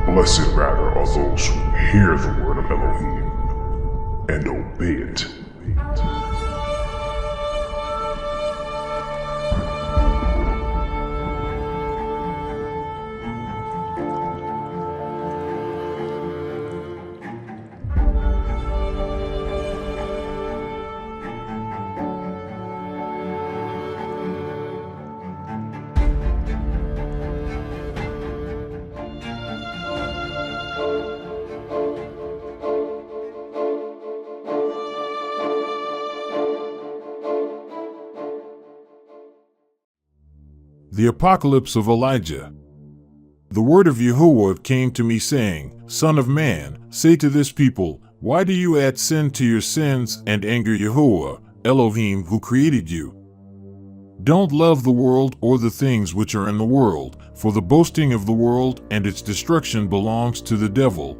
Blessed rather are those who hear the word of Elohim and obey it. The Apocalypse of EliYah. The word of Yahuwah came to me, saying, Son of man, say to this people, why do you add sin to your sins and anger Yahuwah, Elohim, who created you? Don't love the world or the things which are in the world, for the boasting of the world and its destruction belongs to the devil.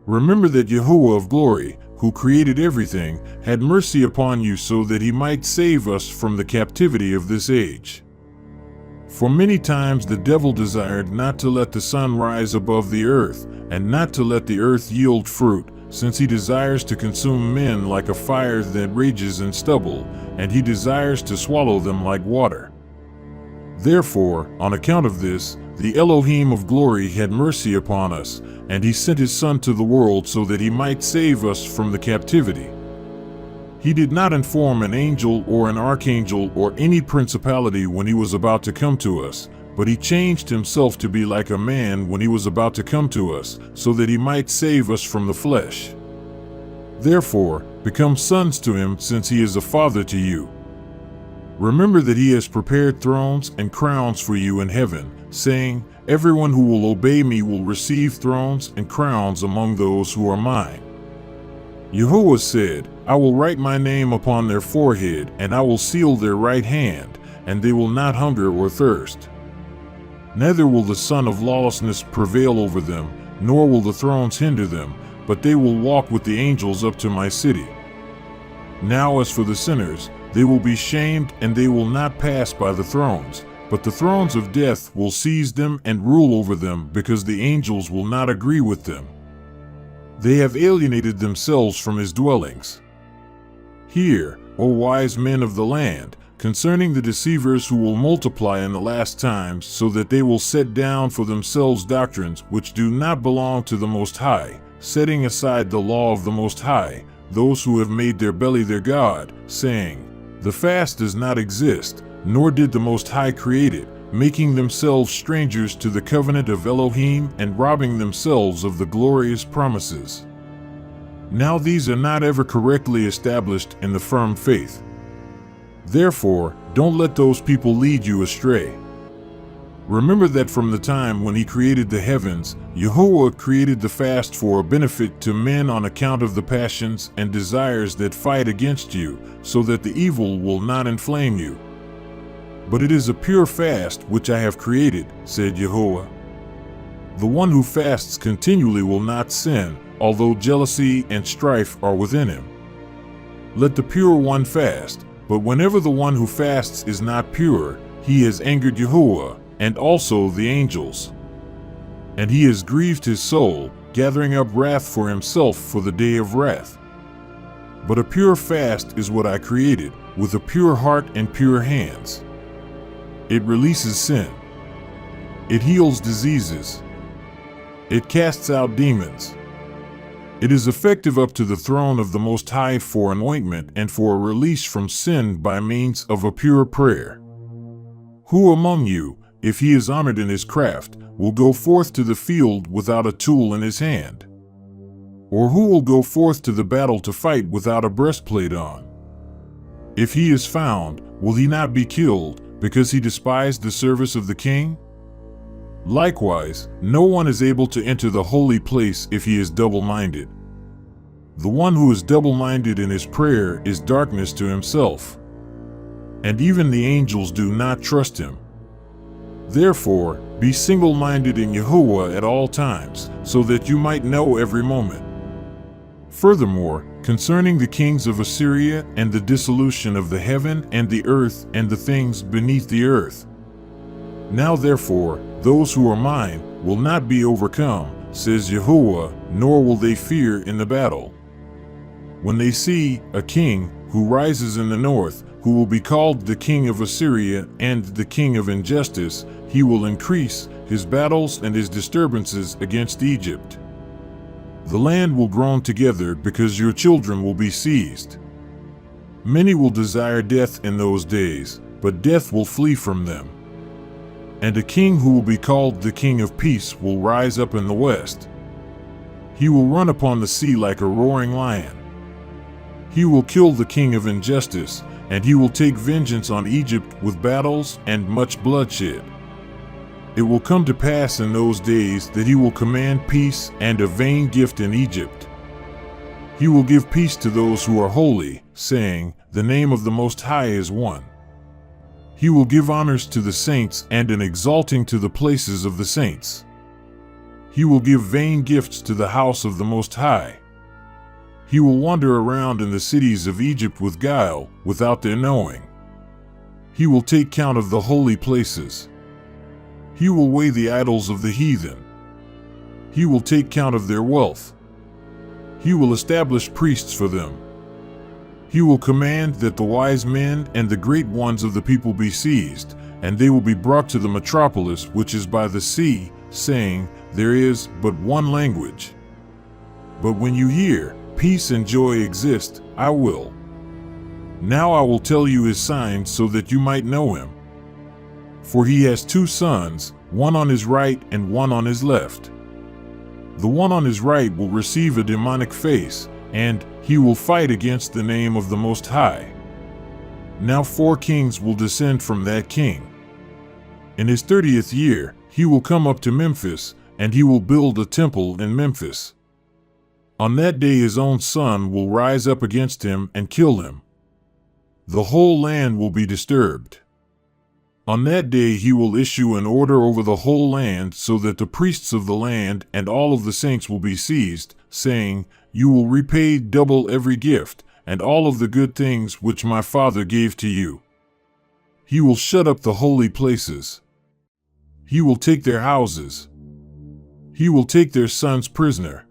Remember that Yahuwah of glory, who created everything, had mercy upon you so that he might save us from the captivity of this age. For many times the devil desired not to let the sun rise above the earth, and not to let the earth yield fruit, since he desires to consume men like a fire that rages in stubble, and he desires to swallow them like water. Therefore, on account of this, the Elohim of glory had mercy upon us, and he sent his Son to the world so that he might save us from the captivity. He did not inform an angel or an archangel or any principality when he was about to come to us, but he changed himself to be like a man when he was about to come to us, so that he might save us from the flesh. Therefore, become sons to him, since he is a father to you. Remember that he has prepared thrones and crowns for you in heaven, saying, Everyone who will obey me will receive thrones and crowns among those who are mine. Yahuwah said, I will write my name upon their forehead, and I will seal their right hand, and they will not hunger or thirst. Neither will the son of lawlessness prevail over them, nor will the thrones hinder them, but they will walk with the angels up to my city. Now as for the sinners, they will be shamed, and they will not pass by the thrones, but the thrones of death will seize them and rule over them, because the angels will not agree with them. They have alienated themselves from his dwellings. Hear, O wise men of the land, concerning the deceivers who will multiply in the last times, so that they will set down for themselves doctrines which do not belong to the Most High, setting aside the law of the Most High, those who have made their belly their God, saying, The fast does not exist, nor did the Most High create it, making themselves strangers to the covenant of Elohim and robbing themselves of the glorious promises. Now these are not ever correctly established in the firm faith. Therefore, don't let those people lead you astray. Remember that from the time when he created the heavens, Yahuwah created the fast for a benefit to men on account of the passions and desires that fight against you, so that the evil will not inflame you. But it is a pure fast which I have created, said Yahuwah. The one who fasts continually will not sin, although jealousy and strife are within him. Let the pure one fast, but whenever the one who fasts is not pure, he has angered Yahuwah, and also the angels. And he has grieved his soul, gathering up wrath for himself for the day of wrath. But a pure fast is what I created, with a pure heart and pure hands. It releases sin. It heals diseases. It casts out demons. It is effective up to the throne of the Most High for an ointment and for a release from sin by means of a pure prayer. Who among you, if he is honored in his craft, will go forth to the field without a tool in his hand? Or who will go forth to the battle to fight without a breastplate on? If he is found, will he not be killed, because he despised the service of the king? Likewise, no one is able to enter the holy place if he is double-minded. The one who is double-minded in his prayer is darkness to himself. And even the angels do not trust him. Therefore, be single-minded in Yahuwah at all times, so that you might know every moment. Furthermore, concerning the kings of Assyria and the dissolution of the heaven and the earth and the things beneath the earth, Now therefore, those who are mine will not be overcome, says Yahuwah, nor will they fear in the battle. When they see a king who rises in the north, who will be called the king of Assyria and the king of injustice, he will increase his battles and his disturbances against Egypt. The land will groan together because your children will be seized. Many will desire death in those days, but death will flee from them. And a king who will be called the King of Peace will rise up in the west. He will run upon the sea like a roaring lion. He will kill the king of injustice, and he will take vengeance on Egypt with battles and much bloodshed. It will come to pass in those days that he will command peace and a vain gift in Egypt. He will give peace to those who are holy, saying, "The name of the Most High is one." He will give honors to the saints and an exalting to the places of the saints. He will give vain gifts to the house of the Most High. He will wander around in the cities of Egypt with guile, without their knowing. He will take count of the holy places. He will weigh the idols of the heathen. He will take count of their wealth. He will establish priests for them. He will command that the wise men and the great ones of the people be seized, and they will be brought to the metropolis which is by the sea, saying, "There is but one language." But when you hear, "Peace and joy exist," I will. Now I will tell you his signs so that you might know him. For he has 2 sons, one on his right and one on his left. The one on his right will receive a demonic face, and he will fight against the name of the Most High. Now 4 kings will descend from that king. In his 30th year, he will come up to Memphis, and he will build a temple in Memphis. On that day his own son will rise up against him and kill him. The whole land will be disturbed. On that day he will issue an order over the whole land so that the priests of the land and all of the saints will be seized, saying, "You will repay double every gift, and all of the good things which my father gave to you." He will shut up the holy places. He will take their houses. He will take their sons prisoner.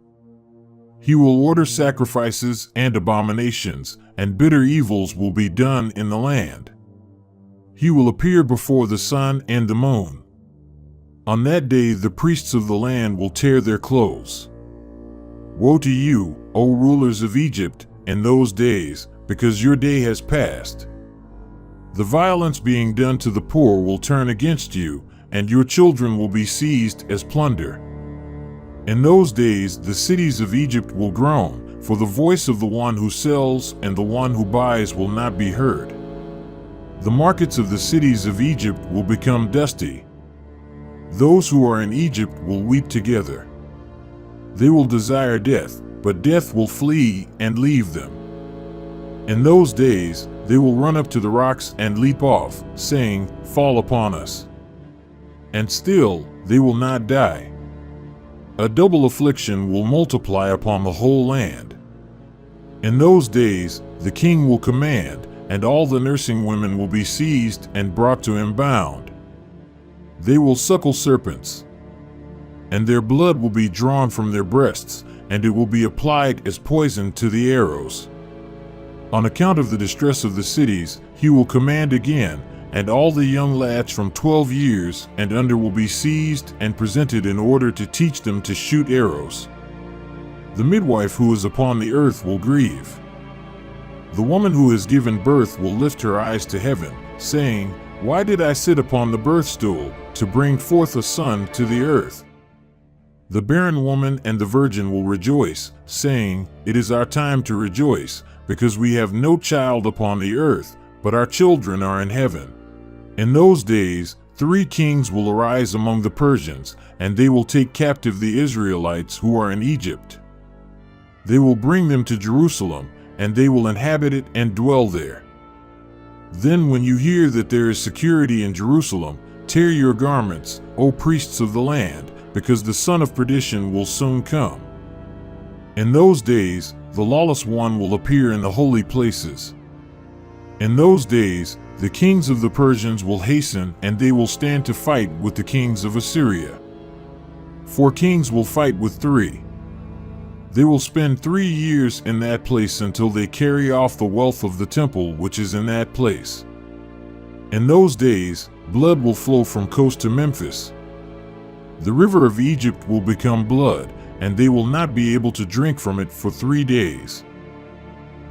He will order sacrifices and abominations, and bitter evils will be done in the land. He will appear before the sun and the moon. On that day the priests of the land will tear their clothes. Woe to you, O rulers of Egypt, in those days, because your day has passed. The violence being done to the poor will turn against you, and your children will be seized as plunder. In those days the cities of Egypt will groan, for the voice of the one who sells and the one who buys will not be heard. The markets of the cities of Egypt will become dusty. Those who are in Egypt will weep together. They will desire death, but death will flee and leave them. In those days they will run up to the rocks and leap off, saying, "Fall upon us." And still they will not die. A double affliction will multiply upon the whole land. In those days the king will command, and all the nursing women will be seized and brought to him bound. They will suckle serpents, and their blood will be drawn from their breasts, and it will be applied as poison to the arrows. On account of the distress of the cities, he will command again, and all the young lads from 12 years and under will be seized and presented in order to teach them to shoot arrows. The midwife who is upon the earth will grieve. The woman who has given birth will lift her eyes to heaven, saying, "Why did I sit upon the birth stool, to bring forth a son to the earth?" The barren woman and the virgin will rejoice, saying, "It is our time to rejoice, because we have no child upon the earth, but our children are in heaven." In those days 3 kings will arise among the Persians, and they will take captive the Israelites who are in Egypt. They will bring them to Jerusalem, and they will inhabit it and dwell there. Then when you hear that there is security in Jerusalem, tear your garments, O priests of the land, because the son of perdition will soon come. In those days the lawless one will appear in the holy places. In those days the kings of the Persians will hasten, and they will stand to fight with the kings of Assyria. 4 kings will fight with 3. They will spend 3 years in that place until they carry off the wealth of the temple which is in that place. In those days, blood will flow from coast to Memphis. The river of Egypt will become blood, and they will not be able to drink from it for 3 days.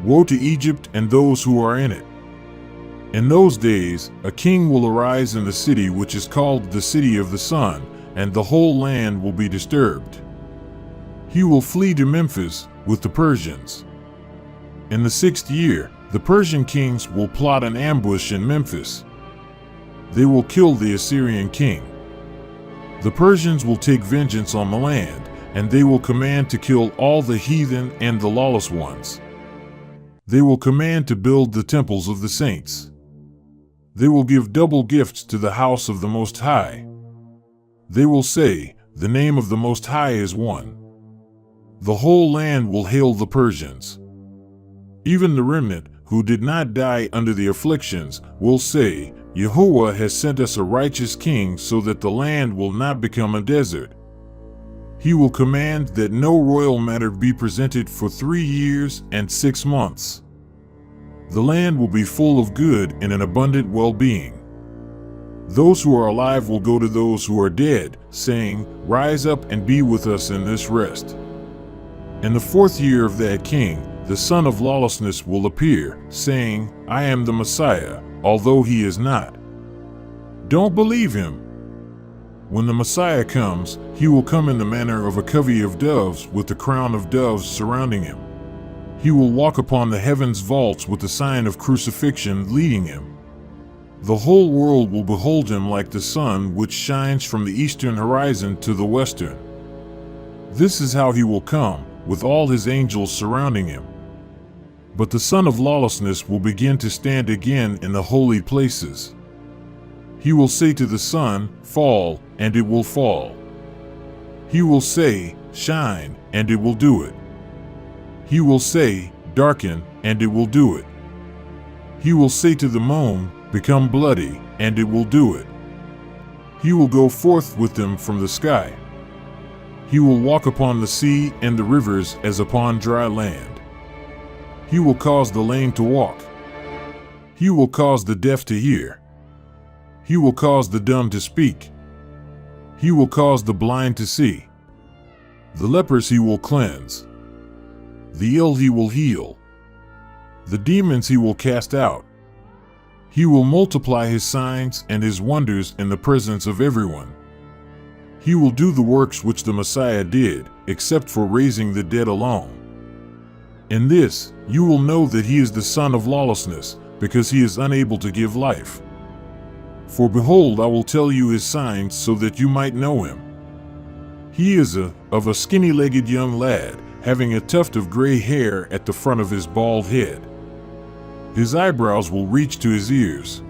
Woe to Egypt and those who are in it! In those days, a king will arise in the city which is called the City of the Sun, and the whole land will be disturbed. He will flee to Memphis with the Persians. In the 6th year, the Persian kings will plot an ambush in Memphis. They will kill the Assyrian king. The Persians will take vengeance on the land, and they will command to kill all the heathen and the lawless ones. They will command to build the temples of the saints. They will give double gifts to the house of the Most High. They will say, "The name of the Most High is one." The whole land will hail the Persians. Even the remnant, who did not die under the afflictions, will say, "Yahuwah has sent us a righteous king so that the land will not become a desert." He will command that no royal matter be presented for 3 years and 6 months. The land will be full of good and an abundant well-being. Those who are alive will go to those who are dead, saying, "Rise up and be with us in this rest." In the 4th year of that king, the son of lawlessness will appear, saying, "I am the Messiah," although he is not. Don't believe him. When the Messiah comes, he will come in the manner of a covey of doves with the crown of doves surrounding him. He will walk upon the heavens' vaults with the sign of crucifixion leading him. The whole world will behold him like the sun which shines from the eastern horizon to the western. This is how he will come, with all his angels surrounding him. But the son of lawlessness will begin to stand again in the holy places. He will say to the sun, "Fall," and it will fall. He will say, "Shine," and it will do it. He will say, "Darken," and it will do it. He will say to the moon, "Become bloody," and it will do it. He will go forth with them from the sky. He will walk upon the sea and the rivers as upon dry land. He will cause the lame to walk. He will cause the deaf to hear. He will cause the dumb to speak. He will cause the blind to see. The lepers he will cleanse. The ill he will heal. The demons he will cast out. He will multiply his signs and his wonders in the presence of everyone. He will do the works which the Messiah did, except for raising the dead alone. In this, you will know that he is the son of lawlessness, because he is unable to give life. For behold, I will tell you his signs so that you might know him. He is of a skinny-legged young lad, having a tuft of gray hair at the front of his bald head. His eyebrows will reach to his ears.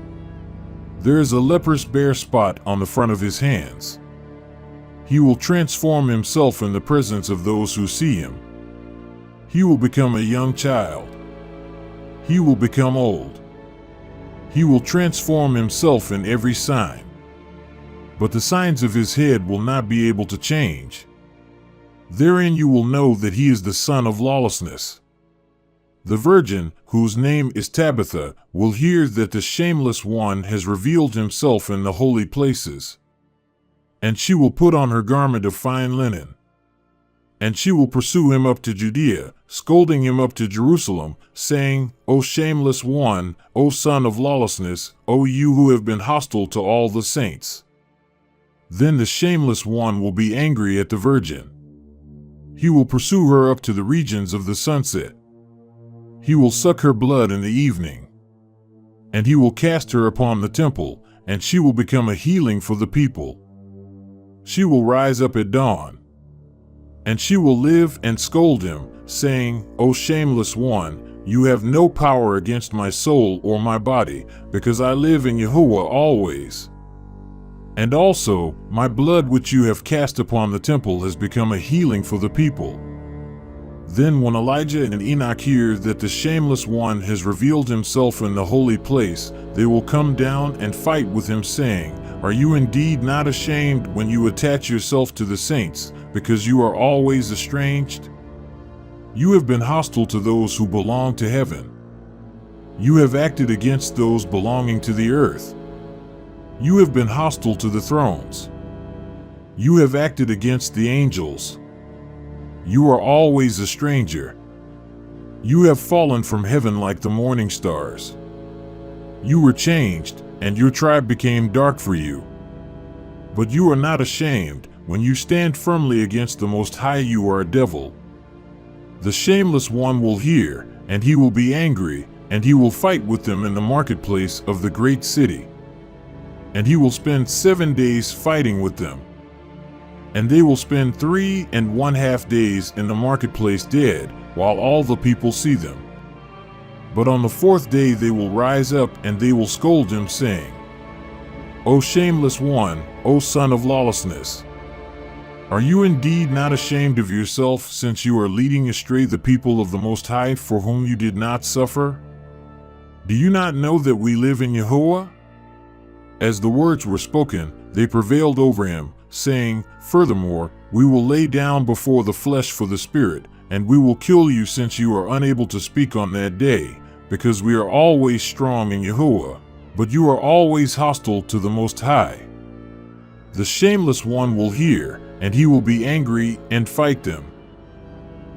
There is a leprous bare spot on the front of his hands. He will transform himself in the presence of those who see him. He will become a young child. He will become old. He will transform himself in every sign. But the signs of his head will not be able to change. Therein you will know that he is the son of lawlessness. The virgin, whose name is Tabitha, will hear that the shameless one has revealed himself in the holy places. And she will put on her garment of fine linen. And she will pursue him up to Judea, scolding him up to Jerusalem, saying, "O shameless one, O son of lawlessness, O you who have been hostile to all the saints." Then the shameless one will be angry at the virgin. He will pursue her up to the regions of the sunset. He will suck her blood in the evening. And he will cast her upon the temple, and she will become a healing for the people. She will rise up at dawn. And she will live and scold him, saying, "O shameless one, you have no power against my soul or my body, because I live in Yahuwah always. And also, my blood which you have cast upon the temple has become a healing for the people." Then when Elijah and Enoch hear that the Shameless One has revealed himself in the holy place, they will come down and fight with him, saying, "Are you indeed not ashamed when you attach yourself to the saints, because you are always estranged? You have been hostile to those who belong to heaven. You have acted against those belonging to the earth. You have been hostile to the thrones. You have acted against the angels. You are always a stranger. You have fallen from heaven like the morning stars. You were changed, and your tribe became dark for you. But you are not ashamed. When you stand firmly against the Most High, you are a devil. The Shameless One will hear, and he will be angry, and he will fight with them in the marketplace of the great city. And he will spend 7 days fighting with them. And they will spend 3½ days in the marketplace dead, while all the people see them. But on the 4th day they will rise up, and they will scold him, saying, O Shameless One, O son of lawlessness! Are you indeed not ashamed of yourself, since you are leading astray the people of the Most High, for whom you did not suffer? Do you not know that we live in Yahuwah? As the words were spoken, they prevailed over him, saying, Furthermore, we will lay down before the flesh for the spirit, and we will kill you, since you are unable to speak on that day, because we are always strong in Yahuwah, but you are always hostile to the Most High. The Shameless One will hear, and he will be angry and fight them.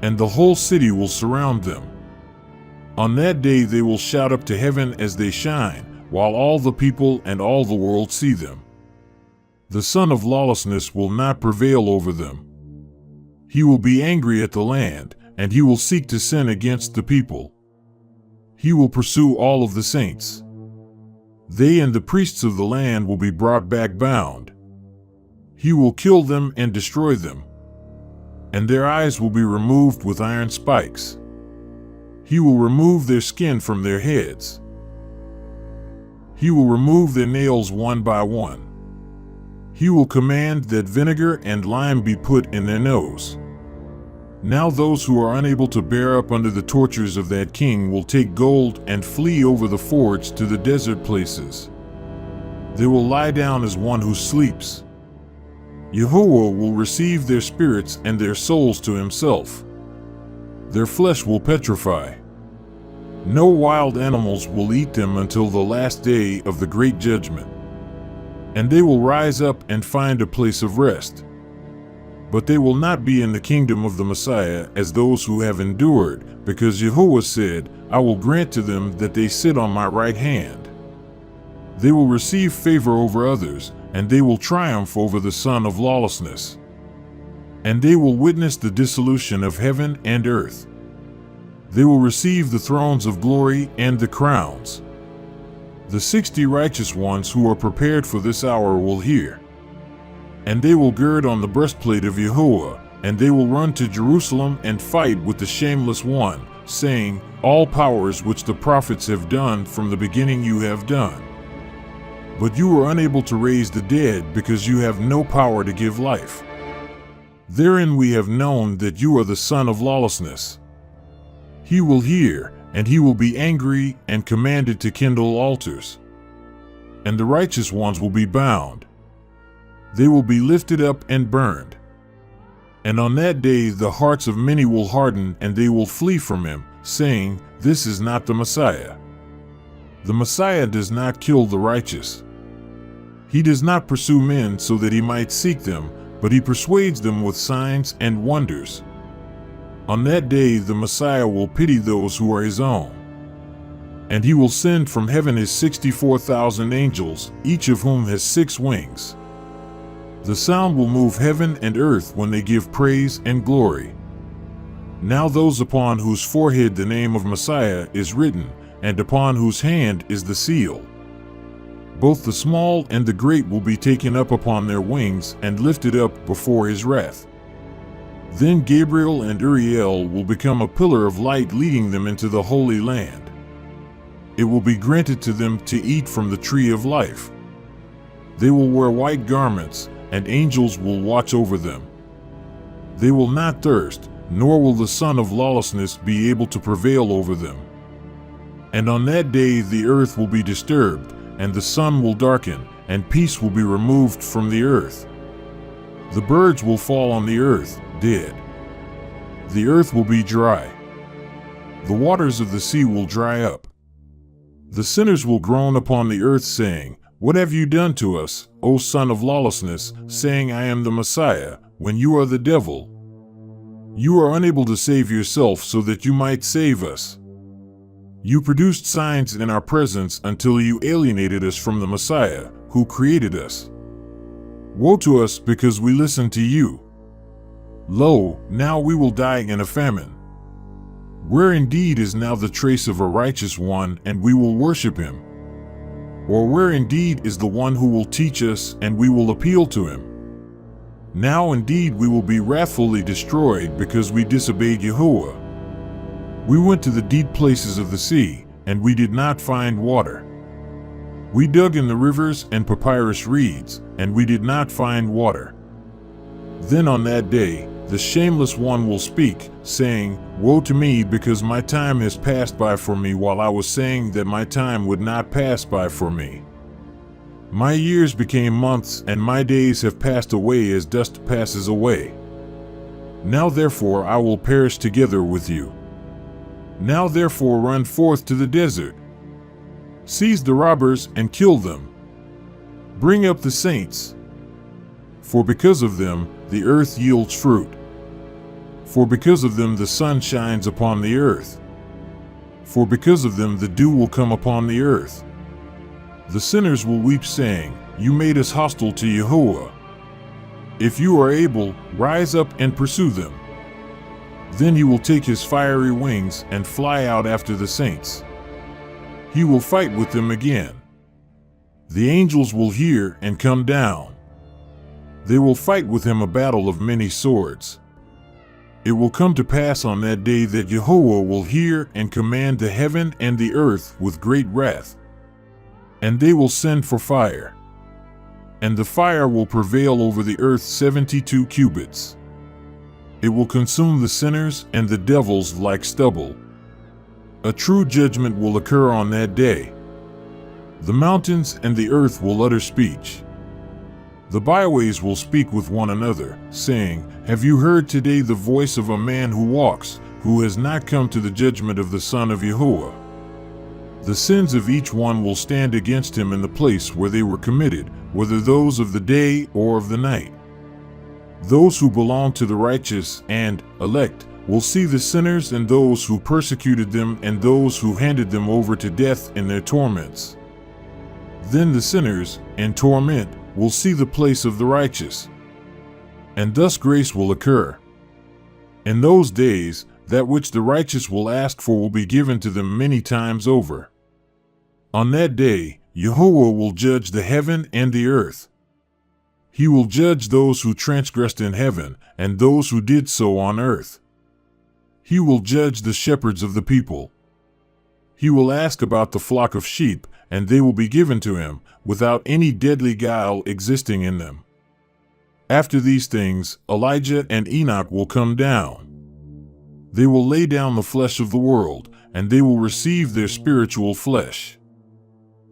And the whole city will surround them. On that day they will shout up to heaven as they shine, while all the people and all the world see them. The son of lawlessness will not prevail over them. He will be angry at the land, and he will seek to sin against the people. He will pursue all of the saints. They and the priests of the land will be brought back bound. He will kill them and destroy them, and their eyes will be removed with iron spikes. He will remove their skin from their heads. He will remove their nails one by one. He will command that vinegar and lime be put in their nose. Now those who are unable to bear up under the tortures of that king will take gold and flee over the fords to the desert places. They will lie down as one who sleeps. Yahuwah will receive their spirits and their souls to himself. Their flesh will petrify. No wild animals will eat them until the last day of the great judgment. And they will rise up and find a place of rest. But they will not be in the kingdom of the Messiah as those who have endured, because Yahuwah said, I will grant to them that they sit on my right hand. They will receive favor over others, and they will triumph over the son of lawlessness. And they will witness the dissolution of heaven and earth. They will receive the thrones of glory and the crowns. The 60 righteous ones who are prepared for this hour will hear. And they will gird on the breastplate of Yahuwah, and they will run to Jerusalem and fight with the Shameless One, saying, All powers which the prophets have done from the beginning you have done. But you were unable to raise the dead, because you have no power to give life. Therein we have known that you are the son of lawlessness. He will hear, and he will be angry and commanded to kindle altars. And the righteous ones will be bound. They will be lifted up and burned. And on that day the hearts of many will harden, and they will flee from him, saying, This is not the Messiah. The Messiah does not kill the righteous. He does not pursue men so that he might seek them, but he persuades them with signs and wonders. On that day the Messiah will pity those who are his own. And he will send from heaven his 64,000 angels, each of whom has 6 wings. The sound will move heaven and earth when they give praise and glory. Now those upon whose forehead the name of Messiah is written, and upon whose hand is the seal, both the small and the great will be taken up upon their wings and lifted up before his wrath. Then Gabriel and Uriel will become a pillar of light, leading them into the Holy Land. It will be granted to them to eat from the tree of life. They will wear white garments, and angels will watch over them. They will not thirst, nor will the son of lawlessness be able to prevail over them. And on that day the earth will be disturbed, and the sun will darken, and peace will be removed from the earth. The birds will fall on the earth, dead. The earth will be dry. The waters of the sea will dry up. The sinners will groan upon the earth, saying, What have you done to us, O son of lawlessness, saying, I am the Messiah, when you are the devil? You are unable to save yourself so that you might save us. You produced signs in our presence until you alienated us from the Messiah, who created us. Woe to us because we listened to you. Lo, now we will die in a famine. Where indeed is now the trace of a righteous one, and we will worship him? Or where indeed is the one who will teach us, and we will appeal to him? Now indeed we will be wrathfully destroyed because we disobeyed Yahuwah. We went to the deep places of the sea, and we did not find water. We dug in the rivers and papyrus reeds, and we did not find water. Then on that day, the shameless one will speak, saying, Woe to me, because my time has passed by for me, while I was saying that my time would not pass by for me. My years became months, and my days have passed away as dust passes away. Now therefore I will perish together with you. Now therefore run forth to the desert. Seize the robbers and kill them. Bring up the saints. For because of them the earth yields fruit. For because of them the sun shines upon the earth. For because of them the dew will come upon the earth. The sinners will weep, saying, You made us hostile to Yahuwah. If you are able, rise up and pursue them. Then he will take his fiery wings and fly out after the saints. He will fight with them again. The angels will hear and come down. They will fight with him a battle of many swords. It will come to pass on that day that Yahuwah will hear and command the heaven and the earth with great wrath. And they will send for fire. And the fire will prevail over the earth 72 cubits. It will consume the sinners and the devils like stubble. A true judgment will occur on that day. The mountains and the earth will utter speech. The byways will speak with one another, saying, Have you heard today the voice of a man who walks, who has not come to the judgment of the Son of Yahuwah? The sins of each one will stand against him in the place where they were committed, whether those of the day or of the night. Those who belong to the righteous and elect will see the sinners and those who persecuted them and those who handed them over to death in their torments. Then the sinners, in torment, will see the place of the righteous. And thus grace will occur. In those days, that which the righteous will ask for will be given to them many times over. On that day, Yahuwah will judge the heaven and the earth. He will judge those who transgressed in heaven and those who did so on earth. He will judge the shepherds of the people. He will ask about the flock of sheep, and they will be given to him, without any deadly guile existing in them. After these things, Elijah and Enoch will come down. They will lay down the flesh of the world, and they will receive their spiritual flesh.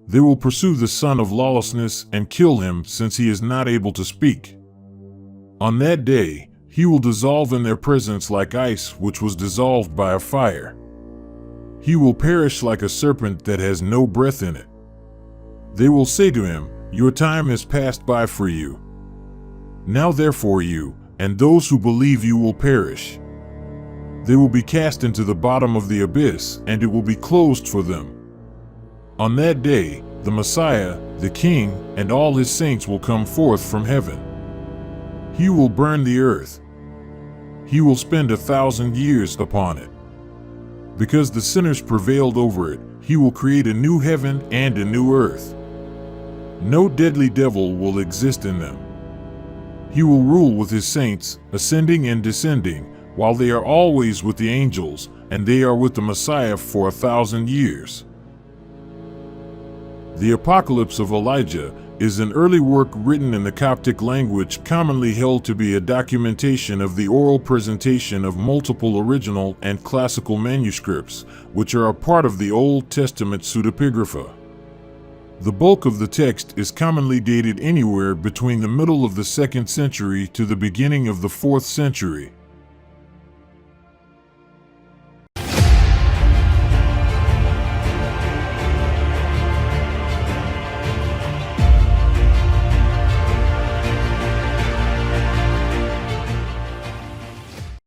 They will pursue the son of lawlessness and kill him, since he is not able to speak. On that day, he will dissolve in their presence like ice which was dissolved by a fire. He will perish like a serpent that has no breath in it. They will say to him, Your time has passed by for you. Now therefore you, and those who believe you will perish. They will be cast into the bottom of the abyss, and it will be closed for them. On that day, the Messiah, the King, and all his saints will come forth from heaven. He will burn the earth. He will spend 1,000 years upon it. Because the sinners prevailed over it, he will create a new heaven and a new earth. No deadly devil will exist in them. He will rule with his saints, ascending and descending, while they are always with the angels, and they are with the Messiah for 1,000 years. The Apocalypse of EliYah is an early work written in the Coptic language commonly held to be a documentation of the oral presentation of multiple original and classical manuscripts, which are a part of the Old Testament pseudepigrapha. The bulk of the text is commonly dated anywhere between the middle of the 2nd century to the beginning of the 4th century.